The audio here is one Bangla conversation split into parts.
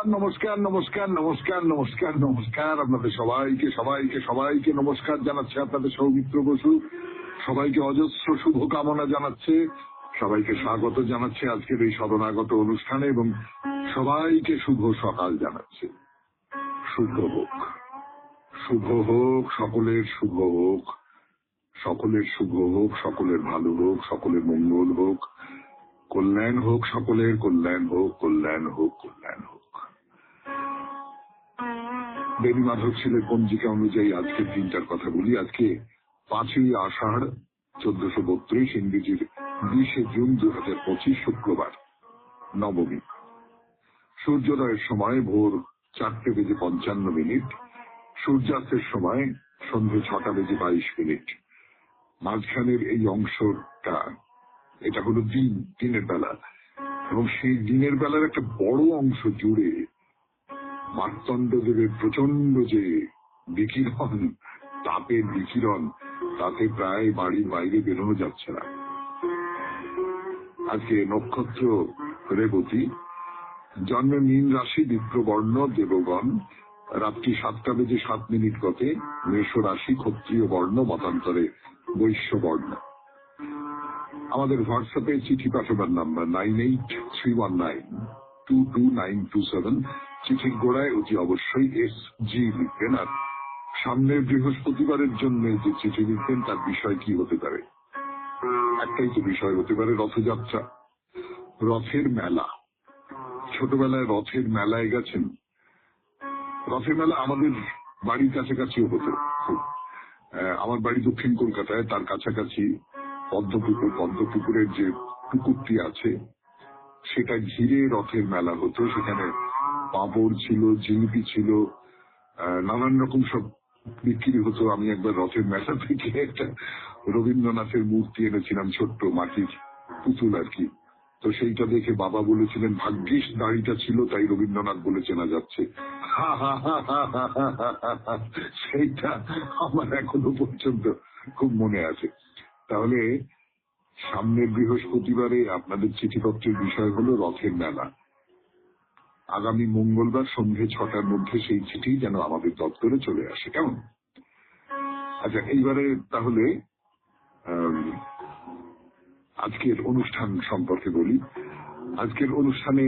নমস্কার নমস্কার নমস্কার নমস্কার নমস্কার আপনাদের সবাইকে সবাইকে সবাইকে নমস্কার জানাচ্ছে আপনাদের সৌমিত্র বসু। সবাইকে অজস্র শুভকামনা জানাচ্ছে, সবাইকে স্বাগত জানাচ্ছে আজকের এই শরণাগত অনুষ্ঠানে এবং সবাইকে শুভ সকাল জানাচ্ছে। শুভ হোক, শুভ হোক, সকলের শুভ হোক, সকলের শুভ হোক, সকলের ভালো হোক, সকলের মঙ্গল হোক, কল্যাণ হোক, সকলের কল্যাণ হোক, কল্যাণ হোক, কল্যাণ হোক। দেবী মাধব ছেলের পঞ্জিকা অনুযায়ী আজকের দিনটার কথা বলি। আজকে 5ই আষাঢ় 1432, ইংরেজির 20শে জুন 2025, শুক্রবার, নবমী। সূর্যোদয়ের সময় ভোর 4:55, সূর্যাস্তের সময় সন্ধ্যে 6:22। মাঝখানের এই অংশটা, এটা হলো দিনের বেলা, এবং সেই দিনের বেলার একটা বড় অংশ জুড়ে মার্তণ্ডদেবের প্রচন্ড যে বিকিরণ, তাপের বিকিরণ, তাতে প্রায় বাড়ির বাইরে বেরোনো যাচ্ছে না। আজকে নক্ষত্র রেবতী, জন্মে মীন রাশি, বিপ্রবর্ণ দেবগণ, রাত্রি 7:07 গতে মেষ রাশি, ক্ষত্রিয় বর্ণ, মতান্তরে বৈশ্য বর্ণ। আমাদের হোয়াটসঅ্যাপে চিঠি পাঠাবার নাম্বার 9831922927। চিঠির গোড়ায় অতি অবশ্যই SG লিখবেন, আর সামনের বৃহস্পতিবারের জন্য যে চিঠি লিখবেন তার বিষয় কি হতে পারে? একটাই তো বিষয় হতে পারে, রথযাত্রা, রথের মেলা। ছোটবেলায় রথের মেলায় গেছেন? রথের মেলা আমাদের বাড়ির কাছাকাছিও হতো খুব। আমার বাড়ি দক্ষিণ কলকাতায়, তার কাছাকাছি পদ্মপুকুরের যে পুকুরটি আছে সেটা ঘিরে রথের মেলা হতো। সেখানে পাঁপড় ছিল, জিলিপি ছিল, নানান রকম সব বিক্রি হতো। আমি একবার রথের মেলা থেকে একটা রবীন্দ্রনাথের মূর্তি এনেছিলাম, ছোট্ট মাটির পুতুল আর কি। তো সেইটা দেখে বাবা বলেছিলেন, ভাগ্যিস দাড়িটা ছিল তাই রবীন্দ্রনাথ বলে চেনা যাচ্ছে। সেইটা আমার এখনো পর্যন্ত খুব মনে আছে। তাহলে সামনের বৃহস্পতিবারে আপনাদের চিঠিপত্রের বিষয় হলো রথের মেলা। আগামী মঙ্গলবার সন্ধ্যে 6টার মধ্যে সেই চিঠি যেন আমাদের দপ্তরে চলে আসে, কেমন? আচ্ছা, এইবারে তাহলে আজকের অনুষ্ঠান সম্পর্কে বলি। আজকের অনুষ্ঠানে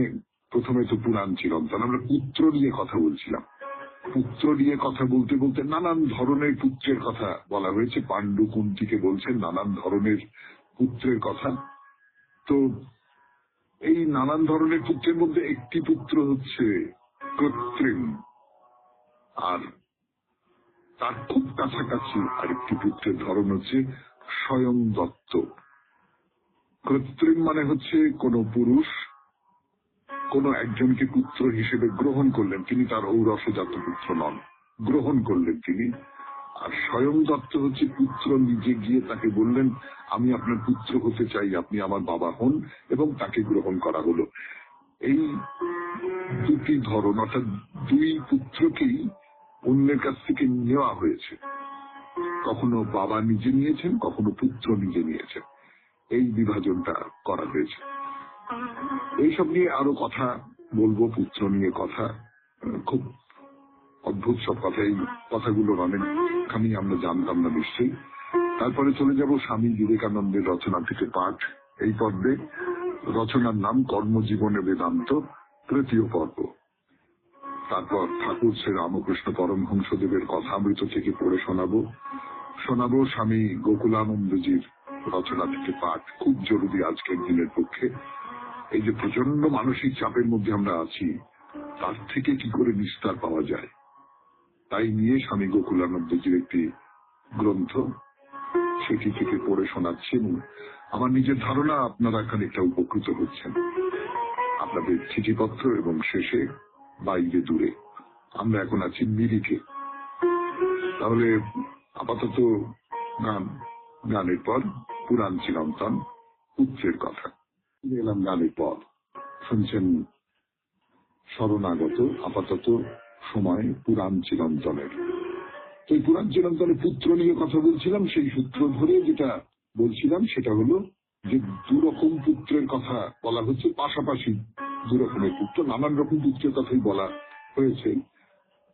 প্রথমে তো পুরাণ চিরন্তন, আমরা পুত্র নিয়ে কথা বলছিলাম। পুত্র নিয়ে কথা বলতে বলতে নানান ধরনের পুত্রের কথা বলা হয়েছে। পাণ্ডু কুন্তিকে বলছেন নানান ধরনের পুত্রের কথা। তো এই নানান ধরনের পুত্রের মধ্যে একটি পুত্র হচ্ছে কৃত্রিম, আর তার খুব কাছাকাছি আরেকটি পুত্রের ধরন হচ্ছে স্বয়ং দত্ত। কৃত্রিম মানে হচ্ছে কোন পুরুষ কোন একজনকে পুত্র হিসেবে গ্রহণ করলেন, তিনি তার ঔরসজাত পুত্র নন, গ্রহণ করলেন তিনি। আর স্বয়ং দত্ত হচ্ছে পুত্র নিজে গিয়ে তাকে বললেন, আমি আপনার পুত্র হতে চাই, আপনি আমার বাবা হন, এবং তাকে গ্রহণ করা হলো। এই দুটি ধরন, অর্থাৎ দুই পুত্রকেই অন্যের কাছ থেকে নেওয়া হয়েছে। কখনো বাবা নিজে নিয়েছেন, কখনো পুত্র নিজে নিয়েছেন, এই বিভাজনটা করা হয়েছে। এইসব নিয়ে আরো কথা বলবো, পুত্র নিয়ে কথা, খুব অদ্ভুত সব কথা। এই কথাগুলোর অনেকখানি আমরা জানতাম না নিশ্চয়ই। তারপরে চলে যাব স্বামী বিবেকানন্দের রচনা থেকে পাঠ। এই পর্বে রচনার নাম কর্মজীবনে বেদান্ত, 3য় পর্ব। তারপর ঠাকুর শ্রী রামকৃষ্ণ পরমহংসদেবের কথামৃত থেকে পড়ে শোনাবো স্বামী গোকুলানন্দজির রচনা থেকে পাঠ, খুব জরুরি আজকের দিনের পক্ষে। এই যে প্রচন্ড মানসিক চাপের মধ্যে আমরা আছি, তার থেকে কি করে নিস্তার পাওয়া যায়, তাই নিয়ে স্বামী গোকুলানন্দজির একটি গ্রন্থ, সেটি থেকে পড়ে শোনাচ্ছি। এবং আমার নিজের ধারণা আপনারা খানিকটা উপকৃত হচ্ছেন আপনাদের চিঠিপত্র এবং শেষে বাইরে দূরে। আমরা এখন আছি মিরিকে। তাহলে আপাতত গানের পর পুরাণ চিরন্তন, পুত্রের কথা। এলাম গানের পর, শুনছেন শরণাগত, আপাতত সময় পুরাণ চিরন্তনের। তো এই পুরাণ চিরন্তনের পুত্র নিয়ে কথা বলছিলাম। সেই সূত্র ধরে যেটা বলছিলাম সেটা হলো যে দুরকম পুত্রের কথা বলা হচ্ছে, পাশাপাশি দু রকমের পুত্র, নানান রকম পুত্রের কথাই বলা হয়েছে।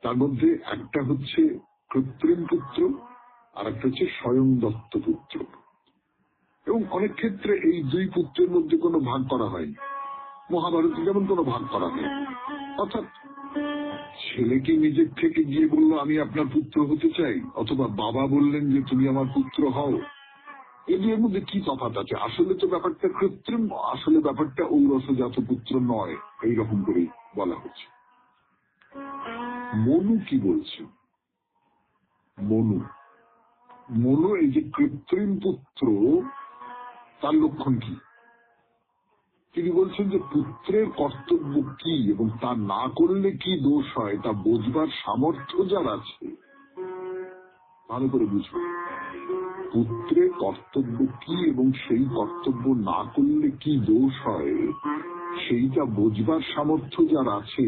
তার মধ্যে একটা হচ্ছে কৃত্রিম পুত্র, আর একটা হচ্ছে স্বয়ং দত্ত পুত্র। এবং অনেক ক্ষেত্রে এই দুই পুত্রের মধ্যে কোনো ভাগ করা হয়নি, মহাভারতে যেমন কোনো ভাগ করা হয়নি। অর্থাৎ ছেলেকে নিজের থেকে গিয়ে বললো আমি আপনার পুত্র হতে চাই, অথবা বাবা বললেন যে তুমি আমার পুত্র হও, এদের মধ্যে কি তফাৎ আছে? আসলে তো ব্যাপারটা কৃত্রিম, আসলে ব্যাপারটা ঔরসজাত পুত্র নয়, এইরকম করেই বলা হচ্ছে। মনু কি বলছে? মনু এই যে কৃত্রিম পুত্র, তার লক্ষণ কি? তিনি বলছেন যে পুত্রের কর্তব্য কি এবং তা না করলে কি দোষ হয় তা বোঝবার সামর্থ্য যার আছে, ভালো করে বুঝবে। পুত্রের কর্তব্য কি এবং সেই কর্তব্য না করলে কি দোষ হয় সেইটা বোঝবার সামর্থ্য যার আছে,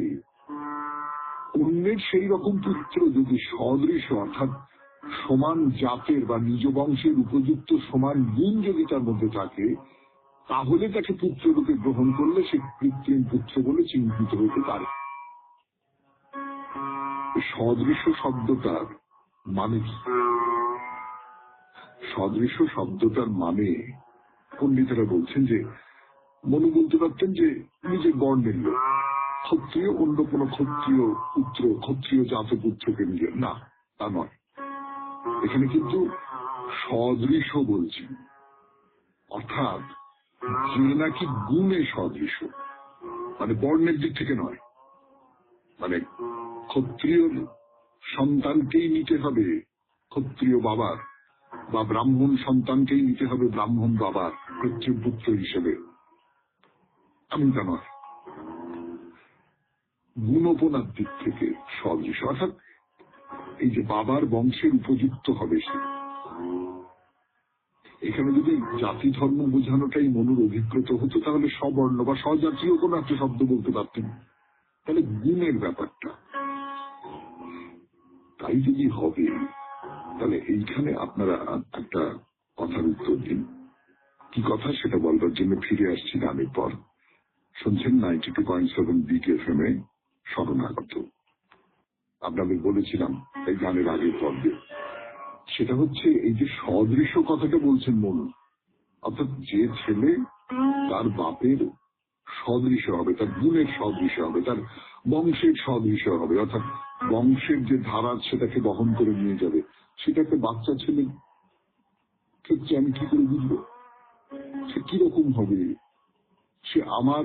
অন্যের সেই রকম পুত্র যদি সদৃশ অর্থাৎ সমান জাতের বা নিজ বংশের উপযুক্ত সমান গুণ যদি তার মধ্যে থাকে, তাহলে তাকে পুত্ররূপে গ্রহণ করলে সে কৃত্রিম পুত্র বলে চিহ্নিত হতে পারে। সদৃশ শব্দটার মানে কি? সদৃশ শব্দটার মানে পণ্ডিতেরা বলছেন যে মনু বলতে পারতেন যে নিজের বর্ণের লোক, ক্ষত্রিয়, অন্য কোন ক্ষত্রিয় পুত্র, ক্ষত্রিয় জাত পুত্রকে নিয়ে, না তা নয়। এখানে কিন্তু সদৃশ বলছেন, অর্থাৎ যে নাকি গুণে সদৃশ, মানে বর্ণের দিক থেকে নয়। মানে ক্ষত্রিয় সন্তানকেই নিতে হবে ক্ষত্রিয় বাবার, বা ব্রাহ্মণ সন্তানকেই নিতে হবে ব্রাহ্মণ বাবার কৃত্রিম পুত্র হিসেবে, এমনটা নয়। গুণপনার দিক থেকে সদৃশ, অর্থাৎ এই যে বাবার বংশের উপযুক্ত হবে সে। এখানে যদি জাতি ধর্ম বোঝানোটাই মনুর অভিজ্ঞত হতো, তাহলে সবর্ণ বা স্বজাতীয় কোনো একটা শব্দ বলতে পারতেন, তাহলে গুণের ব্যাপারটা তাই যদি হবে, তাহলে এইখানে আপনারা একটা কথার উত্তর দিন। কি কথা সেটা বলবার জন্য ফিরে আসছি গানের পর। শুনছেন 92.7 বিগ এফএম এ শরণাগত। আপনাদের বলেছিলাম এই গানের আগের পর্বে, সেটা হচ্ছে এই যে সদৃশ কথাটা বলছেন মনু, অর্থাৎ যে ছেলে তার বাপের সদৃশ হবে, তার গুণের সদৃশ হবে, তার বংশের সদৃশ হবে, অর্থাৎ বংশের যে ধারা সেটাকে বহন করে নিয়ে যাবে, সেটা একটা বাচ্চা ছেলে ক্ষেত্রে আমি কি করে বুঝবো সে কিরকম হবে, সে আমার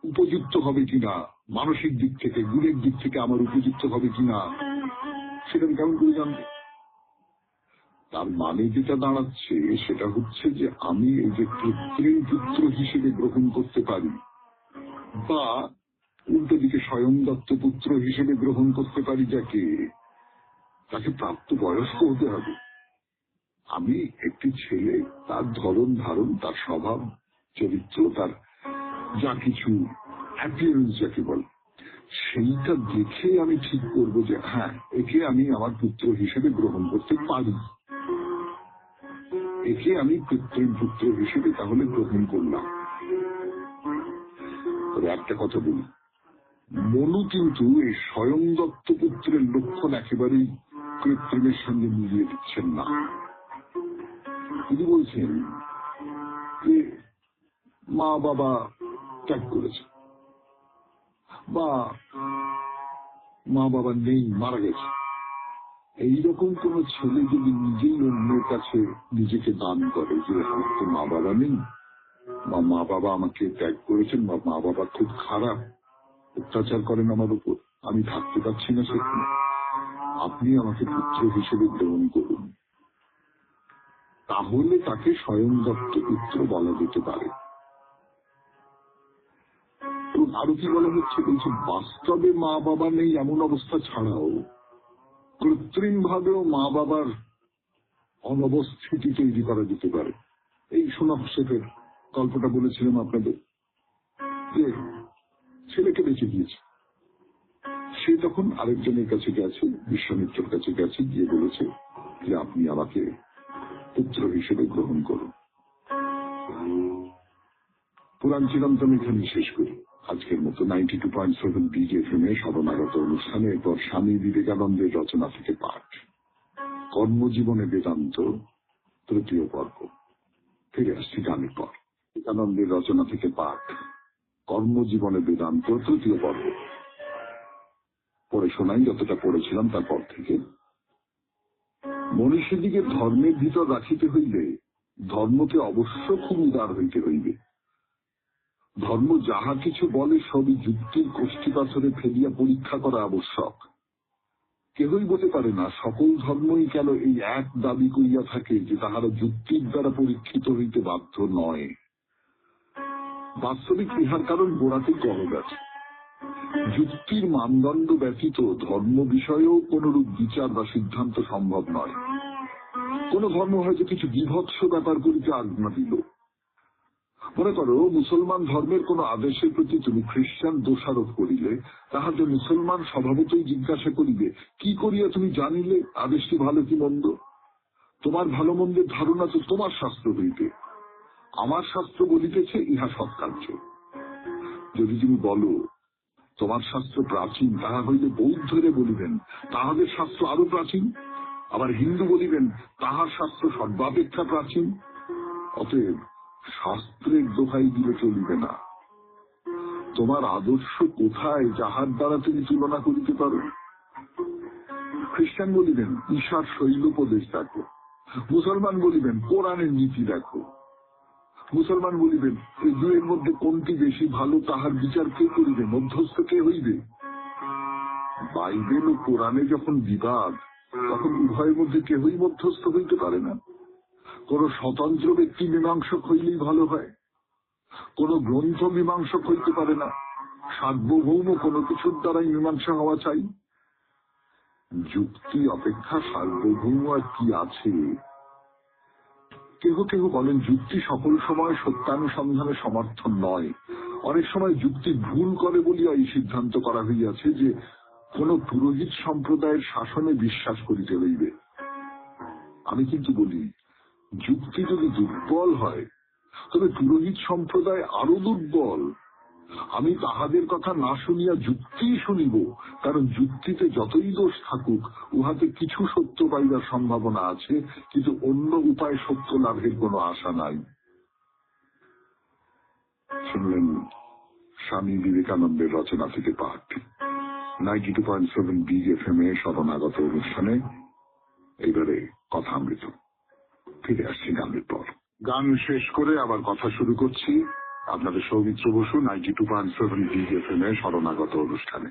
উপযুক্ত হবে কিনা, মানসিক দিক থেকে গুণের দিক থেকে আমার উপযুক্ত হবে কিনা, সেটা আমি কেমন করে জানবো? তার মানে যেটা দাঁড়াচ্ছে সেটা হচ্ছে যে আমি এই যে কৃত্রিম পুত্র হিসেবে গ্রহণ করতে পারি, বা উল্টো দিকে স্বয়ং দত্ত পুত্র হিসেবে গ্রহণ করতে পারি যাকে, তাকে প্রাপ্ত বয়স্ক হতে হবে। আমি একটি ছেলে, তার ধরন ধারণ, তার স্বভাব চরিত্র, তার যা কিছু অ্যাপিয়ারেন্স যাকে বলে, সেইটা দেখে আমি ঠিক করব যে হ্যাঁ, একে আমি আমার পুত্র হিসেবে গ্রহণ করতে পারি, একে আমি কৃত্রিম পুত্র হিসেবে তাহলে গ্রহণ করলাম। তবে একটা কথা বলি, মনু কিন্তু এই স্বয়ং দত্ত পুত্রের লক্ষণ একেবারেই কৃত্রিমের সঙ্গে মিলিয়ে দিচ্ছেন না। তিনি বলছেন যে মা বাবা ত্যাগ করেছে, বা মা বাবা নেই, মারা গেছে, এইরকম কোন ছেলে যদি নিজেই অন্যের কাছে নিজেকে দান করে যে আমার তো মা বাবা নেই, বা মা বাবা আমাকে ত্যাগ করেছেন, বা মা বাবা খুব খারাপ, অত্যাচার করেন আমার উপর, আমি থাকতে পারছি না সেখানে, আপনি আমাকে পুত্র হিসেবে গ্রহণ করুন, তাহলে তাকে স্বয়ং দত্ত পুত্র বলা যেতে পারে। এবং আরো কি বলা হচ্ছে, বলছে বাস্তবে মা বাবা নেই এমন অবস্থা ছাড়াও কৃত্রিম ভাবেও মা বাবার অনবস্থিতি তৈরি করা যেতে পারে। এই সোনাফ শেখের গল্পটা বলেছিলাম আপনাদের, যে ছেলেকে বেঁচে দিয়েছে, সে তখন আরেকজনের কাছে গেছে, বিশ্বমিত্রের কাছে গেছে, গিয়ে বলেছে যে আপনি আমাকে পুত্র হিসেবে গ্রহণ করুন। পুরাণ চিরন্তন এখানে শেষ করি, আজকের মতো 92.7 বিগ এফএম এ শরণাগত অনুষ্ঠানে এরপর স্বামী বিবেকানন্দের রচনা থেকে পাঠ, কর্মজীবনে বেদান্ত, তৃতীয় পর্ব। ফিরে আসছি গানের পর। বিবেকানন্দের রচনা থেকে পাঠ, কর্মজীবনে বেদান্ত, তৃতীয় পর্ব পড়ে শোনাই যতটা পড়েছিলাম তারপর থেকে। মনীষীদিকে ধর্মের ভিতর রাখিতে হইলে ধর্মকে অবশ্য খুব উদার হইতে হইবে। ধর্ম যাহা কিছু বলে সবই যুক্তির কষ্টি পাথরে ফেলিয়া পরীক্ষা করা আবশ্যক। কেহই বলতে পারে না সকল ধর্মই কেন এই এক দাবি করিয়া থাকে যে তাহারা যুক্তির দ্বারা পরীক্ষিত হইতে বাধ্য নয়। বাস্তবিক ইহার কারণ গোড়াতেই গরজ আছে। যুক্তির মানদণ্ড ব্যতীত ধর্ম বিষয়েও কোনরূপ বিচার বা সিদ্ধান্ত সম্ভব নয়। কোন ধর্ম হয়তো কিছু বিভৎস ব্যাপার করিতে আজ্ঞা দিল। মনে করো, মুসলমান ধর্মের কোন আদেশের প্রতি তুমি খ্রিস্টান দোষারোপ করিলে, তাহাতে মুসলমান স্বভাবতই জিজ্ঞাসা করিবে, কি করিয়া তুমি জানিলে আদেশটি ভালো কি মন্দ? তোমার ভালো মন্দের ধারণা তো তোমার শাস্ত্র হইতে। আমার শাস্ত্র বলিতেছে ইহা সৎকার্য। যদি তুমি বলো তোমার শাস্ত্র প্রাচীন, তাহা হইলে বৌদ্ধরে বলিবেন তাহাদের শাস্ত্র আরো প্রাচীন। আবার হিন্দু বলিবেন তাহার শাস্ত্র সর্বাপেক্ষা প্রাচীন। অতএব শাস্ত্রের দোহাই দিলে চলিবে না। তোমার আদর্শ কোথায় যাহার দ্বারা তুমি তুলনা করিতে পারো? খ্রিস্টান বলিবেন ঈশার শৈলোপদেশ দেখো, মুসলমান বলিবেন কোরআনের নীতি দেখো। মুসলমান বলিবেন এই দুয়ের মধ্যে কোনটি বেশি ভালো তাহার বিচার কে করিবে? মধ্যস্থ কে হইবে? বাইবেল ও কোরআনে যখন বিবাদ, তখন উভয়ের মধ্যে কেহই মধ্যস্থ হইতে পারে না। কোন স্বতন্ত্র ব্যক্তি মীমাংসক হইলেই ভালো হয়। কোন গ্রন্থ মীমাংসক হইতে পারে না। সার্বভৌম কোনো কিছুর দ্বারাই মীমাংসা হওয়া চাই। যুক্তি অপেক্ষা সার্বভৌম আর কি আছে? কেহ কেহ বলেন যুক্তি সকল সময় সত্যানুসন্ধানে সমর্থন নয়। অনেক সময় যুক্তি ভুল করে বলিয়া এই সিদ্ধান্ত করা হইয়াছে যে কোন পুরোহিত সম্প্রদায়ের শাসনে বিশ্বাস করিতে হইবে। আমি কিন্তু বলি, যুক্তি যদি দুর্বল হয় তবে পুরোহিত সম্প্রদায় আরো দুর্বল। আমি তাহাদের কথা না শুনিয়া যুক্তিই শুনিব, কারণ যুক্তিতে যতই দোষ থাকুক উহাতে কিছু সত্য পাইবার সম্ভাবনা আছে, কিন্তু অন্য উপায় সত্য লাভের কোনো আশা নাই। শুনলেন স্বামী বিবেকানন্দের রচনা থেকে পাঠ, 92.7 বিগ এফএম এ শরণাগত অনুষ্ঠানে। এইবারে কথা অমৃত। ফিরে আসছি গানের পর। গান শেষ করে আবার কথা শুরু করছি আপনাদের সৌমিত্র বসু 92.7 বিগ এফএম এ শরণাগত অনুষ্ঠানে।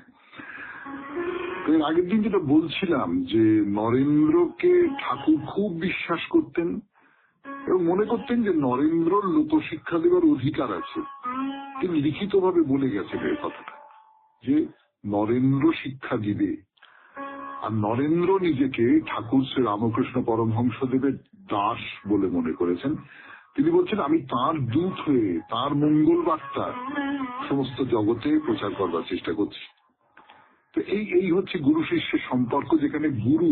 এর আগের দিন যেটা বলছিলাম যে নরেন্দ্রকে ঠাকুর খুব বিশ্বাস করতেন এবং মনে করতেন যে নরেন্দ্রর লোকশিক্ষা দেবার অধিকার আছে। তিনি লিখিতভাবে বলে গেছেন এই কথাটা, যে নরেন্দ্র শিক্ষা দিবে। আর নরেন্দ্র নিজেকে ঠাকুর শ্রী রামকৃষ্ণ পরমহংসদেবের দাস বলে মনে করেছেন। তিনি বলছেন, আমি তার দূত হয়ে তার মঙ্গল বার্তা সমস্ত জগতে প্রচার করবার চেষ্টা করছি। তো এই হচ্ছে গুরু শিষ্যের সম্পর্ক, যেখানে গুরু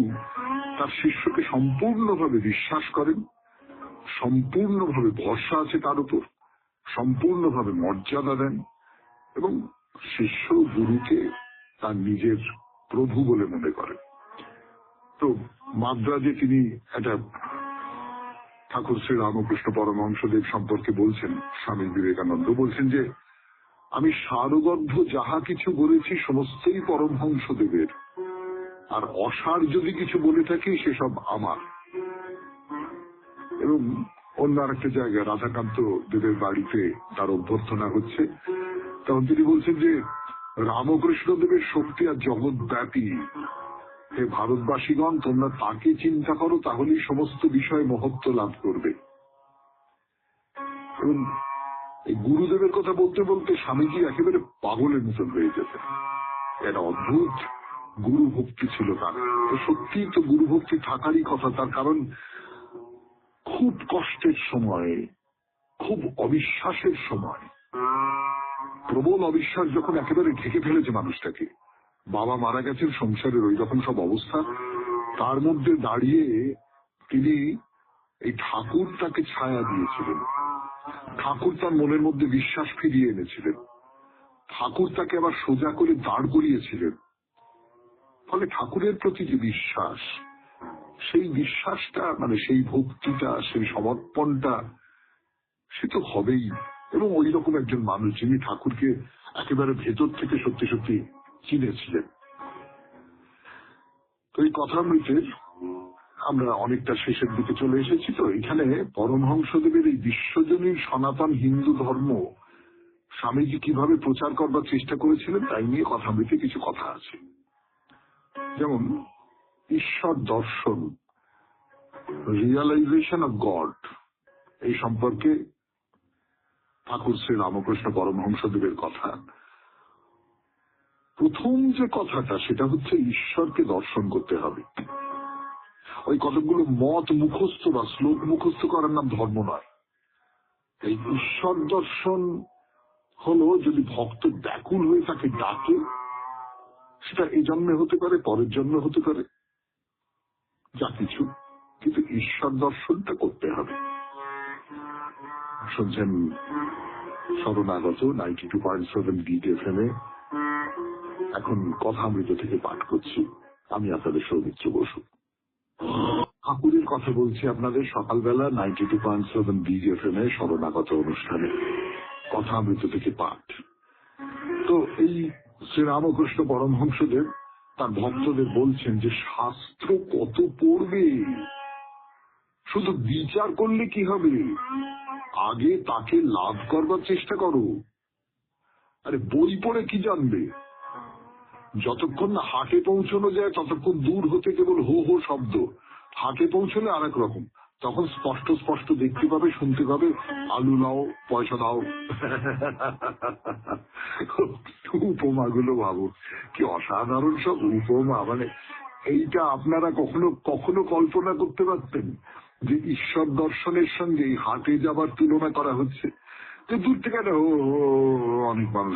তার শিষ্যকে সম্পূর্ণভাবে বিশ্বাস করেন, সম্পূর্ণভাবে ভরসা আছে তার উপর, সম্পূর্ণভাবে মর্যাদা দেন এবং শিষ্য গুরুকে তার নিজের প্রভু বলে মনে করেন। তো মাদ্রাজে তিনি একটা ঠাকুর শ্রী রামকৃষ্ণ পরমহংসদেব সম্পর্কে বলছেন, স্বামী বিবেকানন্দ বলছেন যে আমি সারগর্ভ যাহা কিছু বলেছি সমস্তই পরমহংসদেবের, আর অসার যদি কিছু বলে থাকি সেসব আমার। এবং অন্য আরেকটা জায়গায় রাধাকান্ত দেবের বাড়িতে তার অভ্যর্থনা হচ্ছে, তখন তিনি বলছেন যে রামকৃষ্ণ দেবের শক্তি আর জগৎব্যাপী। হে ভারতবাসীগণ, তোমরা তাকে চিন্তা করো, তাহলেই সমস্ত বিষয়ে মহত্ব লাভ করবে। এবং এই গুরুদেবের কথা বলতে বলতে স্বামীজি একেবারে পাগলের মতন হয়ে যেতেন। একটা অদ্ভুত গুরু ভক্তি ছিল তার। তো সত্যি তো গুরু ভক্তি থাকারই কথা, তার কারণ খুব কষ্টের সময়, খুব অবিশ্বাসের সময়, প্রবল অবিশ্বাস যখন একেবারে ঢেকে ফেলেছে মানুষটাকে, বাবা মারা গেছেন, সংসারের ওই রকম সব অবস্থা, তার মধ্যে দাঁড়িয়ে তিনি এই ঠাকুর তাকে ছায়া দিয়েছিলেন। ঠাকুর তার মনের মধ্যে বিশ্বাস ফিরিয়ে এনেছিলেন। ঠাকুর তাকে আবার সোজা করে দাঁড় করিয়েছিলেন। ফলে ঠাকুরের প্রতি যে বিশ্বাস, সেই বিশ্বাসটা মানে সেই ভক্তিটা, সেই সমর্পণটা সে তো হবেই। এবং ওই রকম একজন মানুষ যিনি ঠাকুরকে একেবারে ভেতর থেকে সত্যি সত্যি চিনেছিলেন। তো এই কথামৃতের আমরা অনেকটা শেষের দিকে চলে এসেছি। তো এখানে পরমহংসদেবের এই বিশ্বজনীন সনাতন হিন্দু ধর্ম স্বামীজি কিভাবে প্রচার করবার চেষ্টা করেছিলেন তাই নিয়ে কথামৃতে কিছু কথা আছে। যেমন ঈশ্বর দর্শন, রিয়ালাইজেশন অফ গড, এই সম্পর্কে ঠাকুর শ্রী রামকৃষ্ণ পরমহংসদেবের কথা। প্রথম যে কথাটা সেটা হচ্ছে ঈশ্বরকে দর্শন করতে হবে। ওই কতগুলো মত মুখস্থ বা শ্লোক মুখস্থ করার নাম ধর্ম নয়। এই ঈশ্বর দর্শন হলো যদি ভক্ত ব্যাকুল হয়ে তাকে ডাকে, সেটা এই জন্মে হতে পারে, পরের জন্মে হতে পারে, যা কিছু, কিন্তু ঈশ্বর দর্শনটা করতে হবে। শুনছেন শরণাগত 92.7 বিট FM এ। এখন কথামৃত থেকে পাঠ করছি, আমি আপনাদের সৌমিত্র বসু। ঠাকুরের কথা বলছি আপনাদের সকালবেলা 92.7 বিট FM এ শরণাগত অনুষ্ঠানে কথামৃত থেকে পাঠ। তো এই শ্রীরামকৃষ্ণ পরমহংসদেব তার ভক্তদের বলছেন যে শাস্ত্র কত পড়বে, শুধু বিচার করলে কি হবে, আগে তাকে লাভ করবার চেষ্টা করো। আরে বই পড়ে কি জানবে? যতক্ষণ না হাটে পৌঁছানো যায় ততক্ষণ দূর হতে কেবল হো হো শব্দ, হাটে পৌঁছলে আর এক রকম, তখন স্পষ্ট স্পষ্ট দেখতে পাবে, শুনতে পাবে, আলু নাও, পয়সা দাও। উপমাগুলো ভাবো কি অসাধারণ সব উপমা। মানে এইটা আপনারা কখনো কখনো কল্পনা করতে পারতেন যে ঈশ্বর দর্শনের সঙ্গে হাটে যাবার তুলনা করা হচ্ছে? তো দূর থেকে অনেক মানুষ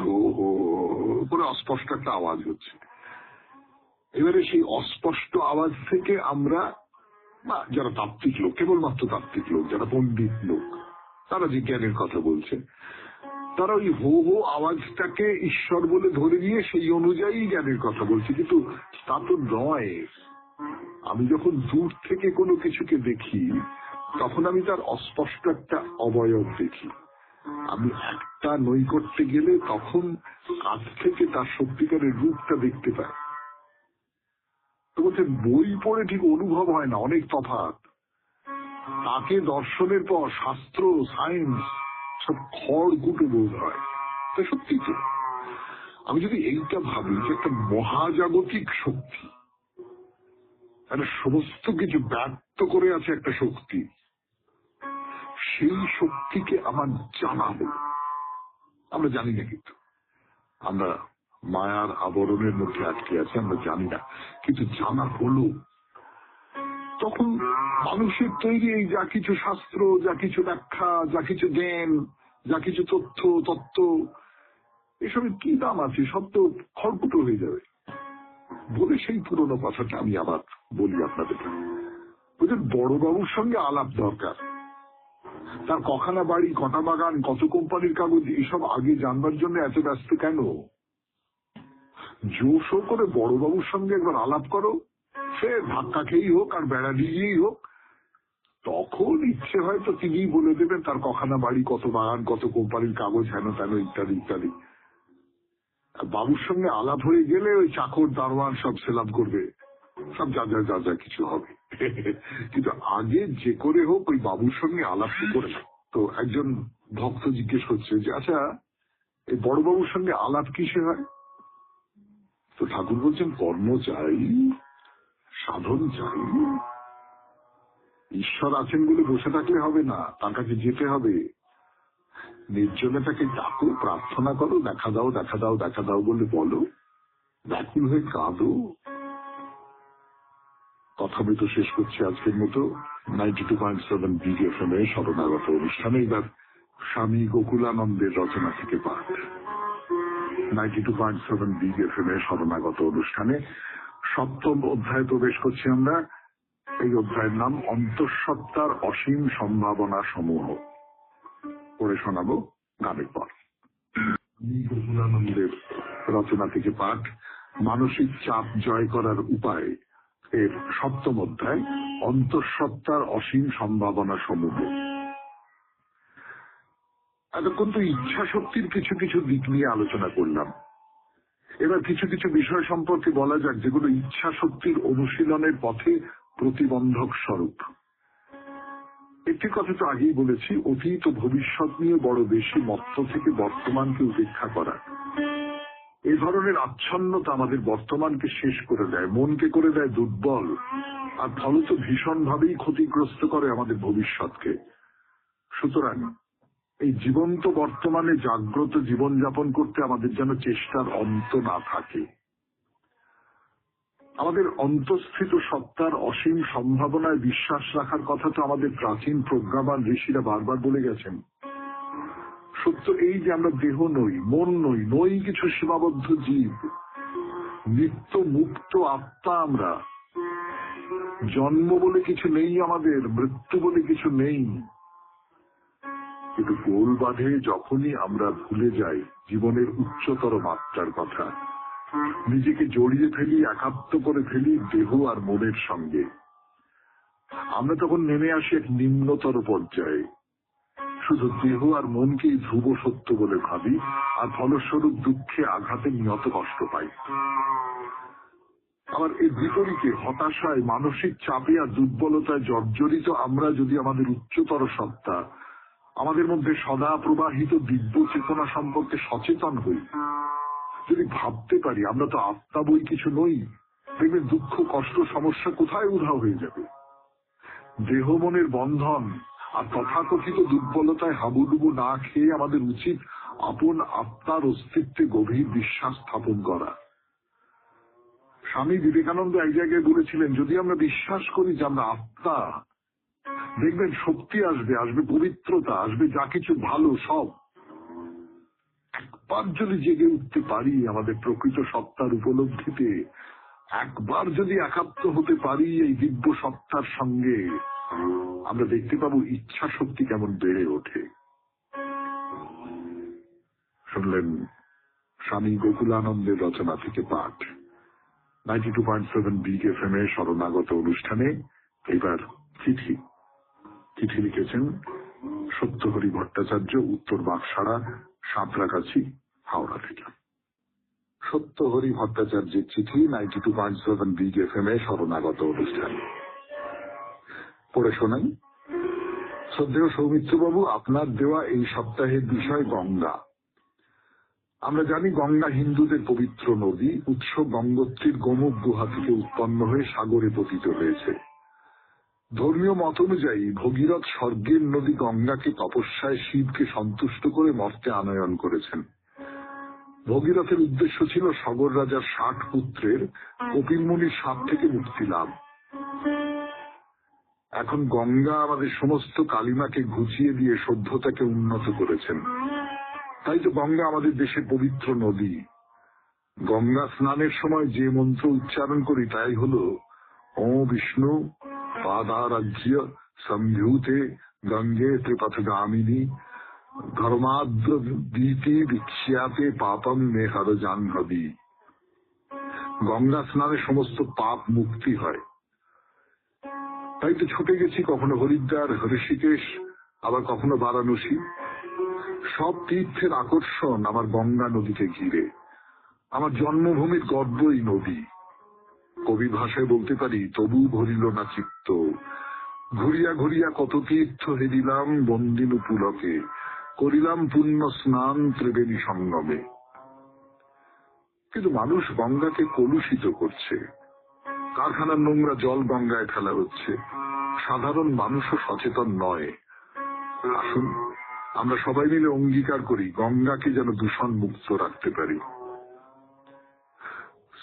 করে অস্পষ্ট একটা আওয়াজ হচ্ছে। এবারে সেই অস্পষ্ট আওয়াজ থেকে আমরা, যারা তাত্ত্বিক লোক, কেবলমাত্র তাত্ত্বিক লোক, যারা পণ্ডিত লোক, তারা যে জ্ঞানের কথা বলছে, তারা ওই হো হো আওয়াজটাকে ঈশ্বর বলে ধরে নিয়ে সেই অনুযায়ী জ্ঞানের কথা বলছে। কিন্তু তা তো নয়। আমি যখন দূর থেকে কোনো কিছুকে দেখি তখন আমি তার অস্পষ্ট একটা অবয়ব দেখি। আমি একটা নৈকট্যে গেলে তখন কাছ থেকে তার সত্যিকারের রূপটা দেখতে পাই। তো বলছে বই পড়ে ঠিক অনুভব হয় না, অনেক তফাৎ। তাকে দর্শনের পর শাস্ত্র, সায়েন্স সব খড়কুটো বোধ হয়। তো সত্যি তো আমি যদি এইটা ভাবি যে একটা মহাজাগতিক শক্তি, একটা সমস্ত কিছু ব্যক্ত করে আছে একটা শক্তি, সেই শক্তিকে আমার জানা হলো। আমরা জানি না, কিন্তু আমরা মায়ার আবরণের মধ্যে আটকে আছি, আমরা জানি না, কিন্তু জানা হলো। তখন মানুষের তৈরি এই যা কিছু শাস্ত্র, যা কিছু ব্যাখ্যা, যা কিছু জ্ঞান, যা কিছু তত্ত্ব, এসবের কি দাম আছে? সব তো খড়কুটো হয়ে যাবে। বলে সেই পুরোনো কথাটা আমি আবার বলি আপনাদের। বুঝলেন, বড়বাবুর সঙ্গে আলাপ দরকার। তার কখানা বাড়ি, কটা বাগান, কত কোম্পানির কাগজ, এসব আগে জানবার জন্য এত ব্যস্ত কেন? জোশো করে বড়বাবুর সঙ্গে একবার আলাপ করো, সে ধাক্কা খেয়েই হোক আর বেড়া দিয়েই হোক, তখন ইচ্ছে হয়তো তিনিই বলে দেবেন তার কখানা বাড়ি, কত বাগান, কত কোম্পানির কাগজ, হেন তেন ইত্যাদি ইত্যাদি। বাবুর সঙ্গে আলাপ হয়ে গেলে ওই চাকর দারোয়ান সব সেলাম করবে, সব যা যা যা যা কিছু হবে। কিন্তু আগে যে করে হোক ওই বাবুর সঙ্গে আলাপ করে। তো একজন ভক্ত জিজ্ঞেস করছে যে আচ্ছা এই বড়বাবুর সঙ্গে আলাপ কিসে হয়? তো ঠাকুর বলছেন কর্ম চাই, সাধন চাই। ঈশ্বর আছেন বলে বসে থাকলে হবে না, তার কাছে যেতে হবে। নির্জনে তাকে ডাকো, প্রার্থনা করো, দেখা দাও দেখা দাও দেখা দাও বলে বলো, ব্যাকুল হয়ে কাঁদো। কথামৃত শেষ করছি আজকের মতো 92.7 বিগ FM এ শরণাগত অনুষ্ঠানে। এবার স্বামী গোকুলানন্দের রচনা থেকে পাঠ। 92.7 বিগ FM এ শরণাগত অনুষ্ঠানে সপ্তম অধ্যায়ে প্রবেশ করছি আমরা। এই অধ্যায়ের নাম অন্তঃসত্ত্বার অসীম সম্ভাবনা সমূহ। পড়ে শোনাবো গানের পর। গোকুলানন্দের রচনা থেকে পাঠ, মানসিক চাপ জয় করার উপায় এর 7ম অধ্যায়, অন্তঃসত্ত্বার অসীম সম্ভাবনা সমূহ। এতক্ষণ তো ইচ্ছা শক্তির কিছু কিছু দিক নিয়ে আলোচনা করলাম। এবার কিছু কিছু বিষয় সম্পর্কে বলা যাক যেগুলো ইচ্ছা শক্তির অনুশীলনের পথে প্রতিবন্ধক স্বরূপ। একটি কথা তো আগেই বলেছি, অতীত ও ভবিষ্যৎ নিয়ে বড় বেশি মত্ত থেকে বর্তমানকে উপেক্ষা করা। এই ধরনের আচ্ছন্নতা আমাদের বর্তমানকে শেষ করে দেয়, মনকে করে দেয় দুর্বল, আর ফলত ভীষণভাবেই ক্ষতিগ্রস্ত করে আমাদের ভবিষ্যৎকে। সুতরাং এই জীবন্ত বর্তমানে জাগ্রত জীবনযাপন করতে আমাদের যেন চেষ্টার অন্ত না থাকে। আমাদের অন্তঃস্থিত সত্তার অসীম সম্ভাবনায় বিশ্বাস রাখার কথা তো আমাদের প্রাচীন প্রজ্ঞাবান ঋষিরা বারবার বলে গেছেন। সত্য এই যে আমরা দেহ নই, মন নই, নই কিছু সীমাবদ্ধ জীব, নিত্য মুক্ত আত্মা আমরা। জন্ম বলে কিছু নেই আমাদের, মৃত্যু বলে কিছু নেই। কিন্তু গোল বাঁধে যখনই আমরা ভুলে যাই জীবনের উচ্চতর মাত্রার কথা, নিজেকে জড়িয়ে ফেলি, একাত্ম করে ফেলি দেহ আর মনের সঙ্গে, আমরা তখন নেমে আসি এক নিম্নতর পর্যায়ে। শুধু দেহ আর মনকেই ধ্রুব সত্য বলে ভাবি, আর ফলস্বরূপ দুঃখে আঘাতে নিয়ত কষ্ট পাই। আবার এর বিপরীতে হতাশায়, মানসিক চাপে আর দুর্বলতায় জর্জরিত আমরা যদি আমাদের উচ্চতর সত্তা, আমাদের মধ্যে সদা প্রবাহিত দিব্য চেতনা সম্পর্কে সচেতন হই, যদি ভাবতে পারি আমরা তো আত্মা বই কিছু নই, দেখবেন দুঃখ, কষ্ট, সমস্যা কোথায় উধাও হয়ে যাবে। দেহ মনের বন্ধন আর তথাকথিত দুর্বলতায় হাবুডুবু না খেয়ে আমাদের উচিত আপন আত্মার অস্তিত্বে গভীর বিশ্বাস স্থাপন করা। স্বামী বিবেকানন্দ এক জায়গায় বলেছিলেন, যদি আমরা বিশ্বাস করি যে আমরা আত্মা, দেখবেন শক্তি আসবে, আসবে পবিত্রতা, আসবে যা কিছু ভালো সব। একবার যদি জেগে উঠতে পারি আমাদের প্রকৃত সত্তার উপলব্ধিতে, একবার যদি একাত্ম হতে পারি এই দিব্য সত্তার সঙ্গে, আমরা দেখতে পাবো ইচ্ছা শক্তি কেমন বেড়ে ওঠে। শুনলেন স্বামী গোকুলানন্দের রচনা থেকে পাঠ, 92.7 বিগ এফএম এ শরণাগত অনুষ্ঠানে। এবার চিঠি। চিঠি লিখেছেন সত্যহরি ভট্টাচার্য, উত্তর বাকসাড়া, সাঁতরাগাছি, হাওড়া থেকে। সত্যহরি ভট্টাচার্যের চিঠি, 92.7 বিগ এফএম এ শরণাগত অনুষ্ঠান। পড়ে শোনাই। শ্রদ্ধেয় সৌমিত্রবাবু, আপনার দেওয়া এই সপ্তাহের বিষয় গঙ্গা। আমরা জানি গঙ্গা হিন্দুদের পবিত্র নদী। উৎস গঙ্গোত্রীর গোমুখ গুহা থেকে উৎপন্ন হয়ে সাগরে পতিত হয়েছে। ধর্মীয় মত অনুযায়ী ভগীরথ স্বর্গের নদী গঙ্গাকে তপস্যায় শিবকে সন্তুষ্ট করে মর্তে আনয়ন করেছেন। ভগীরথের উদ্দেশ্য ছিল সগর রাজার 60 পুত্রের কপিল মুনির শাপ থেকে মুক্তি লাভ। এখন গঙ্গা আমাদের সমস্ত কালিমাকে ঘুচিয়ে দিয়ে সভ্যতাকে উন্নত করেছেন। তাই তো গঙ্গা আমাদের দেশের পবিত্র নদী। গঙ্গা স্নানের সময় যে মন্ত্র উচ্চারণ করি তাই হলো, ও বিষ্ণু পাদারাজ্য সম্ভূতে গঙ্গে ত্রিপথগামিনী ধর্মাদ্র দীতি বিখ্যাতে পাপম মে হর জাহ্নবী। গঙ্গা স্নানে সমস্ত পাপ মুক্তি হয়। তাই তো ছুটে গেছি কখনো হরিদ্বার, ঋষিকেশ, আবার কখনো বারাণসী। সব তীর্থের আকর্ষণ আমার গঙ্গা নদীকে ঘিরে। আমার জন্মভূমির গর্বই নদী। কবি ভাষায় বলতে পারি, তবু ভরিল না চিত্ত, ঘুরিয়া ঘুরিয়া কত তীর্থ হেরিলাম, বন্দিনু পুলকে করিলাম পুণ্য স্নান ত্রিবেণী সঙ্গমে। কিন্তু মানুষ গঙ্গাকে কলুষিত করছে। কারখানার নোংরা জল গঙ্গায় ফেলা হচ্ছে। সাধারণ মানুষও সচেতন নয়। আসুন আমরা সবাই মিলে অঙ্গীকার করি গঙ্গাকে যেন দূষণ মুক্ত রাখতে পারি।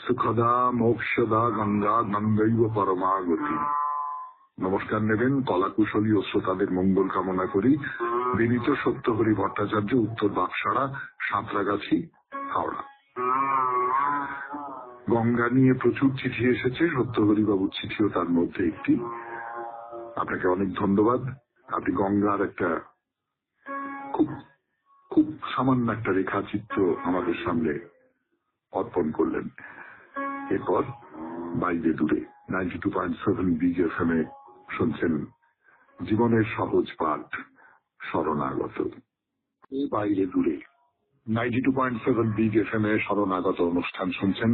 সুখদা মোক্ষদা গঙ্গা গঙ্গৈব পরমাগতি। নমস্কার নেবেন কলাকুশলী ও শ্রোতাদের মঙ্গল কামনা করি। বিনীত সত্যহরি ভট্টাচার্য, উত্তর বাকসাড়া, সাঁতরাগাছি, হাওড়া। গঙ্গা নিয়ে প্রচুর চিঠি এসেছে, সত্যহরি বাবুর চিঠিও তার মধ্যে একটি। আপনাকে অনেক ধন্যবাদ। আপনি গঙ্গার একটা খুব খুব সামান্য একটা রেখাচিত্র আমাদের সামনে অর্পণ করলেন। এরপর বাইরে দূরে 92.7 বিগ এফএমে শুনছেন জীবনের সহজ পাঠ শরণাগত। এই বাইরে দূরে 92.7 বিগ এফএমে শরণাগত অনুষ্ঠান শুনছেন।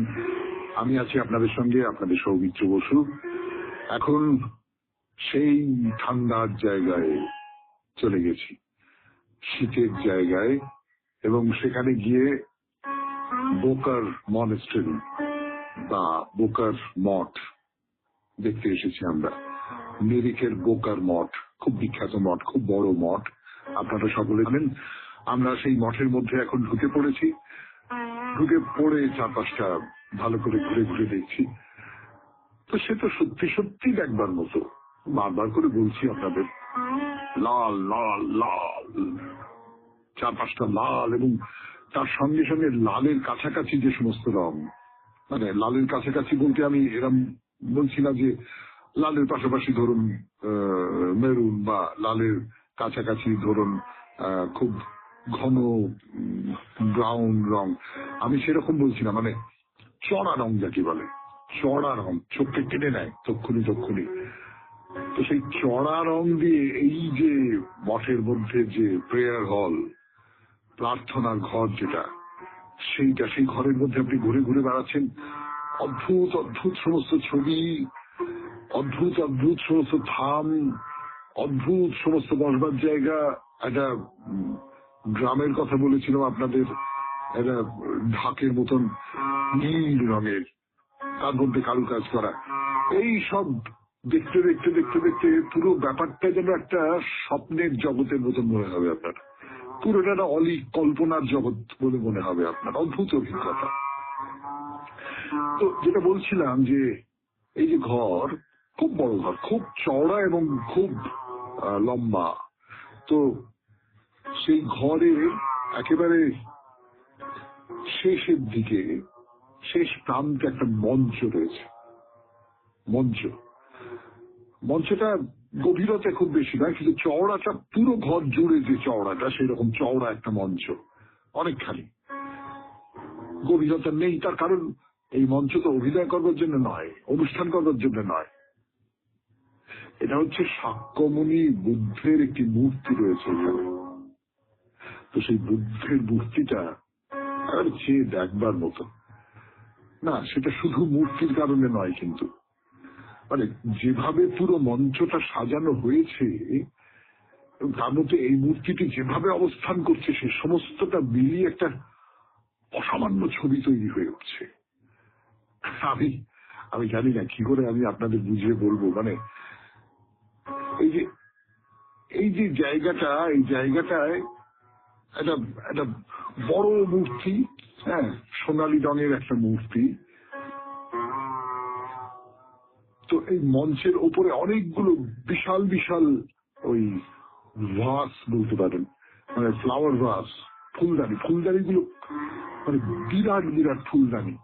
আমি আছি আপনাদের সঙ্গে, আপনাদের সৌমিত্র বসু। এখন সেই ঠান্ডার জায়গায় চলে গেছি, শীতের জায়গায়, এবং সেখানে গিয়ে বোকার মনেস্ট্রি বা বোকার মঠ দেখতে এসেছি আমরা। মেরিকের বোকার মঠ খুব বিখ্যাত মঠ, খুব বড় মঠ, আপনারা সকলে জানেন। আমরা সেই মঠের মধ্যে এখন ঢুকে পড়েছি। ঢুকে পড়ে চারপাশটা ভালো করে ঘুরে ঘুরে দেখছি। তো সে তো সত্যি সত্যি দেখবার মতো। বারবার করে বলছি আপনাদের, লাল লাল লাল, চারপাশটা লাল, এবং তার সঙ্গে সঙ্গে লালের কাছাকাছি যে সমস্ত রং, মানে লালের কাছাকাছি বলতে আমি এরম বলছি না যে লালের পাশাপাশি ধরুন মেরুন, বা লালের কাছাকাছি ধরুন খুব ঘন ব্রাউন রং, আমি সেরকম বলছি না। মানে চড়া রং যাকে বলে, চড়া রং, চোখকে কেটে নেয় তক্ষুনি তক্ষুনি। তো সেই চড়া রং দিয়ে এই যে মঠের মধ্যে যে প্রেয়ার হল, প্রার্থনার ঘর যেটা, সেইটা, সেই ঘরের মধ্যে আপনি ঘুরে ঘুরে বেড়াচ্ছেন। অদ্ভুত অদ্ভুত সমস্ত ছবি, অদ্ভুত অদ্ভুত সমস্ত থাম, অদ্ভুত সমস্ত বসবার জায়গা। একটা গ্রামের কথা বলেছিলাম আপনাদের, একটা ঢাকের মতন নীল রঙের, তার মধ্যে কারুকাজ করা। এই সব দেখতে দেখতে দেখতে দেখতে পুরো ব্যাপারটা যেন একটা স্বপ্নের জগতের মতন মনে হবে আপনার। পুরোটা একটা অলিক কল্পনার জগৎ বলে মনে হবে আপনার। অদ্ভুত অভিজ্ঞতা। তো যেটা বলছিলাম যে এই যে ঘর, খুব বড় ঘর, খুব চওড়া এবং খুব লম্বা। তো সেই ঘরে একেবারে শেষের দিকে, শেষ প্রান্তে একটা মঞ্চ রয়েছে। মঞ্চটা গভীরতা খুব বেশি নয়, কিন্তু চওড়াটা পুরো ঘর জুড়ে যে চওড়াটা, সেরকম চওড়া একটা মঞ্চ, অনেকখানি। গভীরতা নেই, তার কারণ এই মঞ্চ তো অভিনয় করবার জন্য নয়, অনুষ্ঠান করবার জন্য নয়। এটা হচ্ছে শাক্যমুনি বুদ্ধের একটি মূর্তি রয়েছে এখানে। তো সেই বুদ্ধের মূর্তিটা আর চেয়ে দেখবার মতো না। সেটা শুধু মূর্তির কারণে নয়, কিন্তু মানে যেভাবে পুরো মঞ্চটা সাজানো হয়েছে, তার মধ্যে এই মূর্তিটি যেভাবে অবস্থান করছে, সে সমস্তটা মিলিয়ে একটা অসামান্য ছবি তৈরি হয়ে উঠছে। আমি জানি না কি করে আমি আপনাদের বুঝিয়ে বলবো। মানে এই যে জায়গাটা, এই জায়গাটায় একটা একটা বড় মূর্তি, হ্যাঁ, সোনালী রঙের একটা মূর্তি। তো এই মঞ্চের ওপরে অনেকগুলো বিশাল বিশাল ওই ভাস বলতে পারেন, মানে ফ্লাওয়ার ভাস, ফুলদানিগুলো মানে বিরাট বিরাট ফুলদানি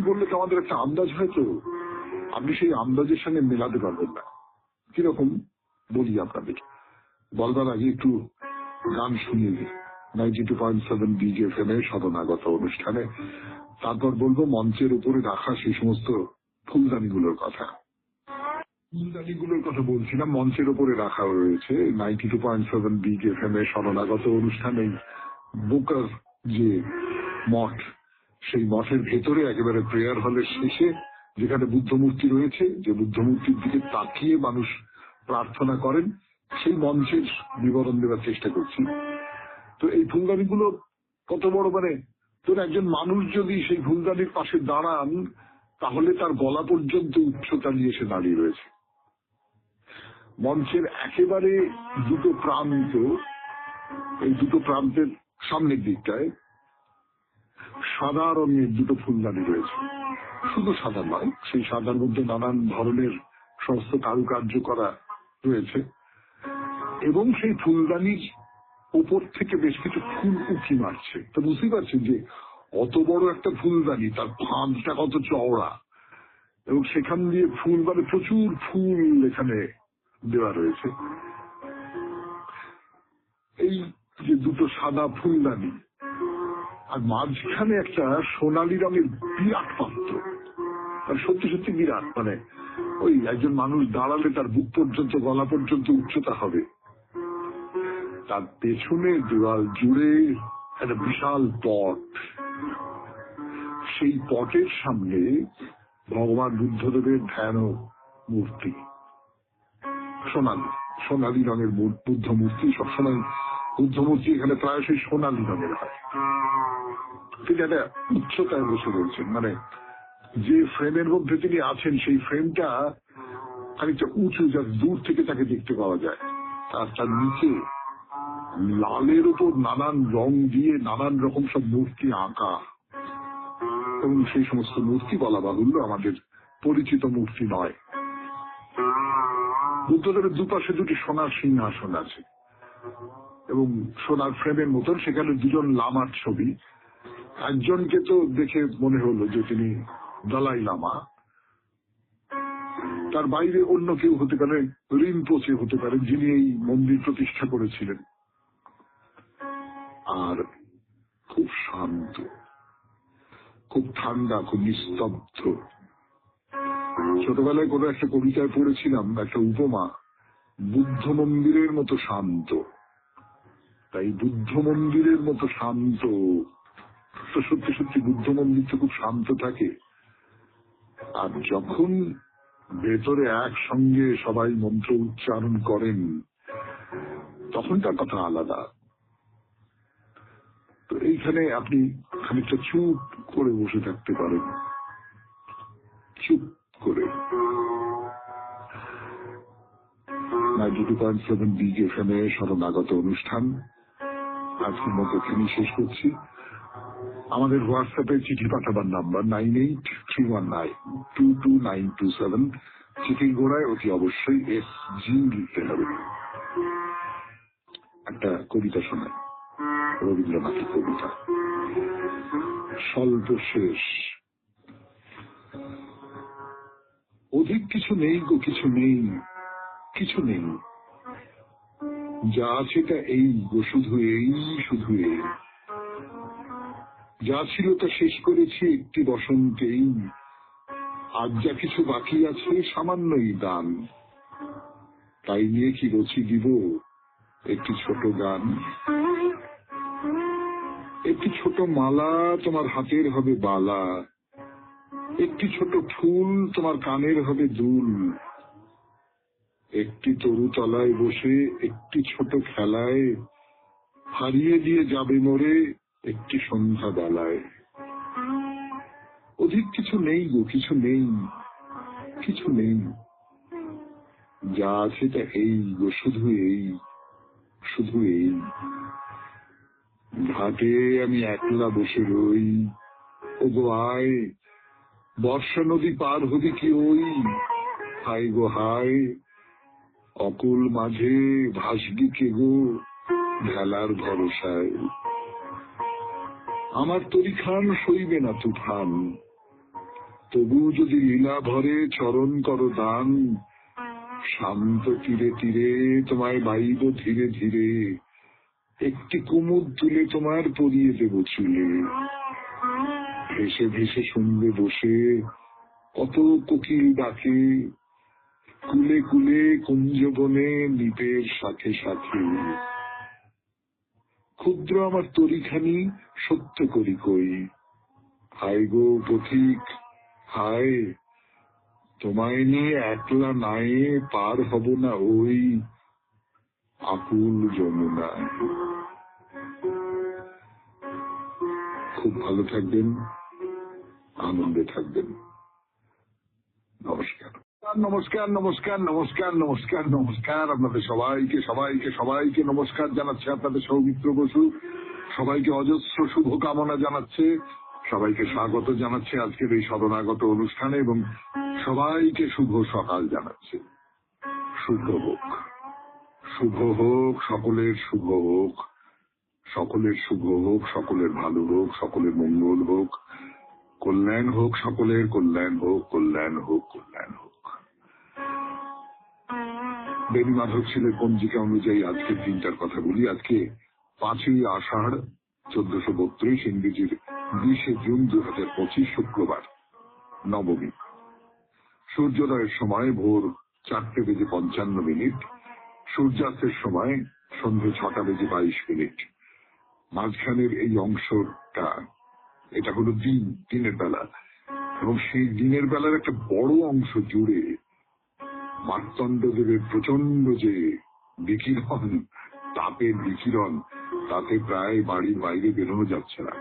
বললে তো আমাদের একটা আন্দাজ হয়, তো আপনি সেই আন্দাজের সঙ্গে মেলাতে পারবেন না। কিরকম বলি আপনাদের, বলবার আগে একটু গান শুনিয়ে দিই 92.7 বিগ এফএম এর শরণাগত অনুষ্ঠানে। তারপর বলবো মঞ্চের উপরে রাখা সেই সমস্ত ফুলদানিগুলোর কথা। বলছিলাম, মঞ্চের উপরে রাখা রয়েছে 92.7 বিগ এফএম এর শরণাগত অনুষ্ঠানে। বুকার যে মঠ, সেই মঠের ভেতরে একেবারে প্রেয়ার হলের শেষে যেখানে বুদ্ধ মূর্তি রয়েছে, যে বুদ্ধ মূর্তির দিকে তাকিয়ে মানুষ প্রার্থনা করেন, সেই মঞ্চের বিবরণ দেওয়ার চেষ্টা করছি। তো এই ফুলদানিগুলো কত বড়, মানে তোর একজন মানুষ যদি সেই ফুলদানির পাশে দাঁড়ান, তাহলে তার গলা পর্যন্ত উচ্চতা নিয়ে এসে দাঁড়িয়ে রয়েছে। মঞ্চের একেবারে দুটো প্রান্ত, এই দুটো প্রান্তের সামনের দিকটায় সাদা রঙের দুটো ফুলদানি রয়েছে। শুধু সাদা নয়, সেই সাদার মধ্যে নানান ধরনের সমস্ত কারুকার্য করা রয়েছে, এবং সেই ফুলদানির উপর থেকে বেশ কিছু ফুল উঁকি মারছে। তো বুঝতেই পারছেন যে অত বড় একটা ফুলদানি, তার ফাঁদটা কত চওড়া, এবং সেখান দিয়ে ফুল, মানে প্রচুর ফুল এখানে দেওয়া রয়েছে। এই যে দুটো সাদা ফুলদানি, আর মাঝখানে একটা সোনালী রঙের বিরাট পাত্র, আর সত্যি সত্যি বিরাট, মানে ওই একজন মানুষ দাঁড়ালে তার বুক পর্যন্ত গলা পর্যন্ত উচ্চতা হবে। তার পেছনে দেওয়াল জুড়ে একটা বিশাল পট, সেই পটের সামনে ভগবান বুদ্ধদেবের ধ্যান মূর্তি, সোনালী সোনালী রঙের বুদ্ধ মূর্তি। সবসময় বুদ্ধ মূর্তি এখানে প্রায়শই সোনালী রঙের হয়। তিনি একটা উচ্চতায় বসে রয়েছেন, মানে যে ফ্রেমের মধ্যে তিনি আছেন সেই ফ্রেমটা খানিকটা উঁচু, যা দূর থেকে তাকে দেখতে পাওয়া যায়। আর তার নিচে লালের উপর নানান রং দিয়ে নানান রকম সব মূর্তি আঁকা, এবং সেই সমস্ত মূর্তি বলা বাহুল্য আমাদের পরিচিত মূর্তি নয়। বুদ্ধদেবের দুপাশে দুটি সোনার সিংহাসন আছে এবং সোনার ফ্রেমের মতন সেখানে দুজন লামার ছবি। একজনকে তো দেখে মনে হলো যে তিনি দলাই লামা, তার বাইরে অন্য কেউ হতে পারে, রিনপোচে হতে পারে, যিনি এই মন্দির প্রতিষ্ঠা করেছিলেন। আর খুব শান্ত, খুব ঠান্ডা, খুব নিস্তব্ধ। ছোটবেলায় কোনো একটা কবিতায় পড়েছিলাম একটা উপমা, বুদ্ধ মন্দিরের মতো শান্ত। তাই বুদ্ধ মন্দিরের মতো শান্ত তো সত্যি সত্যি বুদ্ধ মন্দির তো খুব শান্ত থাকে। আর যখন ভেতরে একসঙ্গে সবাই মন্ত্র উচ্চারণ করেন তখন তার কথা আলাদা। তো এইখানে আপনি খানিকটা চুপ করে বসে থাকতে পারেন, চুপ করে। 92.7 বিগ এফএম এ শরণাগত অনুষ্ঠান আজকের মতো এখানেই শেষ করছি। আমাদের হোয়াটসঅ্যাপে চিঠি পাঠাবার নাম্বার 9831922927। চিঠির গোড়ায় অতি অবশ্যই SG লিখতে হবে। একটা কবিতা শোনায়, রবীন্দ্রনাথের কবিতা, স্বল্প শেষ। অধিক কিছু নেই গো, কিছু নেই, কিছু নেই, যা আছে তা এই গো, শুধু এই, শুধু এই। যা ছিল তা শেষ করেছি একটি বসন্তেই, আজ যা কিছু বাকি আছে সামান্যই দান। তাই নিয়ে কি রচি দিব একটি ছোট গান। একটি ছোট মালা তোমার হাতের হবে বালা, একটি ছোট ফুল তোমার কানের হবে দুল। একটি তরু তলায় বসে একটি ছোট খেলায় হারিয়ে দিয়ে যাবে মোরে একটি সন্ধ্যা বেলায়। অধিক কিছু নেই গো, কিছু নেই, কিছু নেই, যা আছে তা এই গো, শুধু এই, শুধু এই। ঘাটে আমি একলা বসে রই, ও গো আয়, বর্ষা নদী পার হবি কি ওই, হাই গো হাই, অকুল মাঝে ভাসবি কে গো ভেলার ভরসায়। আমার তরিখান সইবে না তুফান, তবু যদি লীলা ভরে চরণ করো দান। শান্ত তীরে তীরে তোমায় বাইব ধীরে ধীরে, একটি কুমুদ তুলে তোমার পরিয়ে দেব চুলে। ভেসে ভেসে শুনবে বসে কত কোকিল ডাকে, কুলে কুলে কুঞ্জবনে নিপের সাথে সাথে। ক্ষুদ্র আমার তরিখানি সত্য করি কই, হায় গো পথিক হায়, তোমায় নিয়ে একলা নায়ে পার হব না ওই আকুল যমুনা। খুব ভালো থাকবেন, আনন্দে থাকবেন। নমস্কার, নমস্কার, নমস্কার, নমস্কার, নমস্কার, নমস্কার। আপনাদের সবাইকে সবাইকে সবাইকে নমস্কার জানাচ্ছে আপনাদের সৌমিত্র বসু। সবাইকে অজস্র শুভকামনা জানাচ্ছে, সবাইকে স্বাগত জানাচ্ছে আজকের এই শরণাগত অনুষ্ঠানে, এবং সবাইকে শুভ সকাল জানাচ্ছে। শুভ হোক, শুভ হোক, সকলের শুভ হোক, সকলের শুভ হোক, সকলের ভালো হোক, সকলের মঙ্গল হোক, কল্যাণ হোক, সকলের কল্যাণ হোক, কল্যাণ হোক, কল্যাণ হোক। বেণী মাধব ছেলের পঞ্জিকা অনুযায়ী আজকের দিনটার কথা বলি। আজকে 5ই আষাঢ় 1432, ইংরেজির 20 জুন 2025, শুক্রবার, নবমী। সূর্যোদয়ের সময় ভোর 4:55, সূর্যাস্তের সময় সন্ধ্যে 6:22। মাঝখানের এই অংশটা, এটা হলো দিনের বেলা, এবং সেই দিনের বেলার একটা বড় অংশ জুড়ে মার্তণ্ডদেবের প্রচন্ড যে বিকিরণ, তাপের বিকিরণ, তাতে প্রায় বাড়ির বাইরে বেরোনো যাচ্ছে না।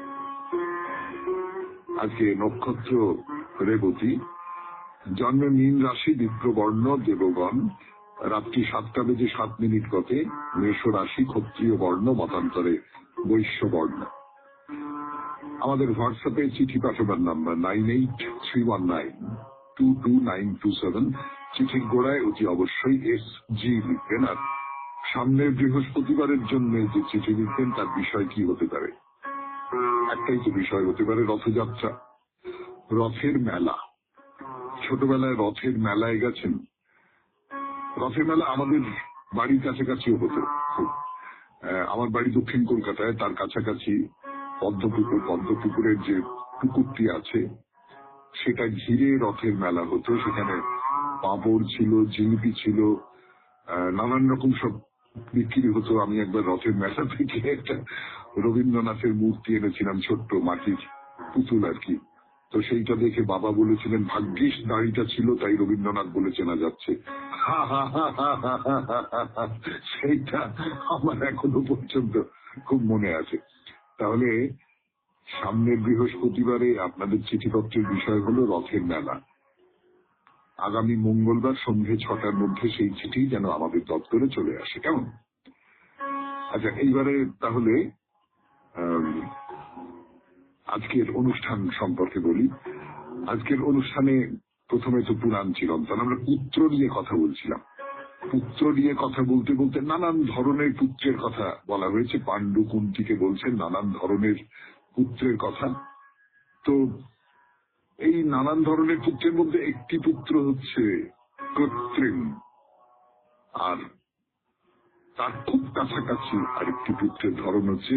আজকে নক্ষত্র রেবতী, জন্মে মীন রাশি, বিপ্রবর্ণ দেবগণ, রাত্রি 7:07 গতে মেষ রাশি, ক্ষত্রিয় বর্ণ, মতান্তরে বৈশ্য বর্ণ। আমাদের হোয়াটসঅ্যাপে চিঠি পাঠাবার নাম্বার 9831922927। চিঠির গোড়ায় অতি অবশ্যই SG লিখবেন, আর সামনের বৃহস্পতিবারের জন্য যে চিঠি লিখবেন তার বিষয় কি হতে পারে। একটাই তো বিষয় হতে পারে, রথযাত্রা, রথের মেলা। ছোটবেলায় রথের মেলায় গেছেন? রথের মেলা আমাদের বাড়ির কাছাকাছিও হতো খুব। আমার বাড়ি দক্ষিণ কলকাতায়, তার কাছাকাছি পদ্মপুকুরের যে পুকুরটি আছে সেটা ঘিরে রথের মেলা হতো। সেখানে পাঁপড় ছিল, জিলিপি ছিল, নানান রকম সব বিক্রি হতো। আমি একবার রথের মেলা থেকে একটা রবীন্দ্রনাথের মূর্তি এনেছিলাম, ছোট্ট মাটির পুতুল আর কি। তো সেইটা দেখে বাবা বলেছিলেন, ভাগ্যিস দাড়িটা ছিল, তাই রবীন্দ্রনাথ বলে চেনা যাচ্ছে। সেইটা আমার এখনো পর্যন্ত খুব মনে আছে। তাহলে সামনের বৃহস্পতিবারে আপনাদের চিঠিপত্রের বিষয় হলো রথের মেলা। আগামী মঙ্গলবার সন্ধ্যে 6টার মধ্যে সেই চিঠি যেন আমাদের দপ্তরে চলে আসে, কেমন? আচ্ছা, এইবারে তাহলে আজকের অনুষ্ঠান সম্পর্কে বলি। আজকের অনুষ্ঠানে প্রথমে তো পুরাণ চিরন্তন, আমরা পুত্র নিয়ে কথা বলছিলাম। পুত্র নিয়ে কথা বলতে বলতে নানান ধরনের পুত্রের কথা বলা হয়েছে। পাণ্ডু কুন্তিকে বলছেন নানান ধরনের পুত্রের কথা। তো এই নানান ধরনের পুত্রের মধ্যে একটি পুত্র হচ্ছে কৃত্রিম, আর তার খুব কাছাকাছি আরেকটি পুত্রের ধরন হচ্ছে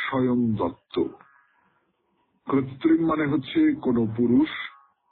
স্বয়ং দত্ত। কৃত্রিম মানে হচ্ছে কোন পুরুষ